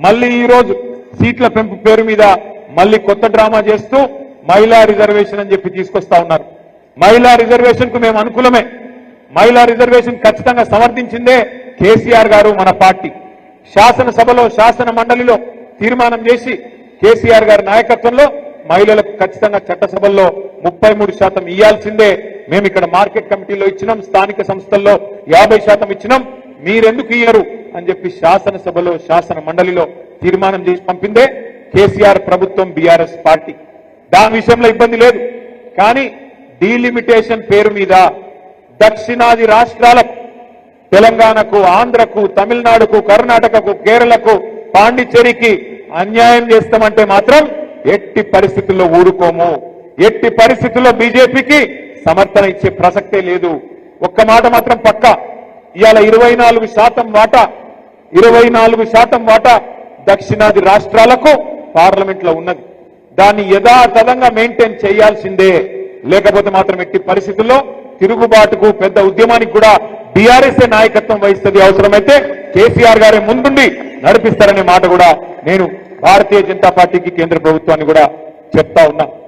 మళ్ళీ ఈ రోజు సీట్ల పెంపు పేరు మీద మళ్ళీ కొత్త డ్రామా చేస్తూ మహిళా రిజర్వేషన్ అని చెప్పి తీసుకొస్తా ఉన్నారు. మహిళా రిజర్వేషన్ కు మేము అనుకూలమే. మహిళా రిజర్వేషన్ ఖచ్చితంగా సమర్థించిందే కేసీఆర్ గారు, మన పార్టీ. శాసనసభలో శాసన మండలిలో తీర్మానం చేసి కేసీఆర్ గారి నాయకత్వంలో మహిళలకు ఖచ్చితంగా చట్టసభల్లో 33% ఇయ్యాల్సిందే. మేము ఇక్కడ మార్కెట్ కమిటీలో ఇచ్చినాం, స్థానిక సంస్థల్లో 50% ఇచ్చినాం, మీరెందుకు ఇయ్యరు అని చెప్పి శాసనసభలో శాసన మండలిలో తీర్మానం చేసి పంపిందే కేసీఆర్ ప్రభుత్వం, బీఆర్ఎస్ పార్టీ. దాని విషయంలో ఇబ్బంది లేదు. కానీ డీలిమిటేషన్ పేరు మీద దక్షిణాది రాష్ట్రాలకు, తెలంగాణకు, ఆంధ్రకు, తమిళనాడుకు, కర్ణాటకకు, కేరళకు, పాండిచ్చేరికి అన్యాయం చేస్తామంటే మాత్రం ఎట్టి పరిస్థితుల్లో ఊరుకోము. ఎట్టి పరిస్థితుల్లో బీజేపీకి సమర్థన ఇచ్చే ప్రసక్తే లేదు. ఒక్క మాట మాత్రం పక్కా, ఇవాళ 24% వాటా దక్షిణాది రాష్ట్రాలకు పార్లమెంట్ లో ఉన్నది. దాన్ని యథాతథంగా మెయింటైన్ చేయాల్సిందే. లేకపోతే మాత్రం ఎట్టి పరిస్థితుల్లో తిరుగుబాటుకు, పెద్ద ఉద్యమానికి కూడా బీఆర్ఎస్ నాయకత్వం వహిస్తుంది. అవసరమైతే కేసీఆర్ గారే ముందుండి నడిపిస్తారనే మాట కూడా నేను భారతీయ జనతా పార్టీకి, కేంద్ర ప్రభుత్వాన్ని కూడా చెప్తా ఉన్నా.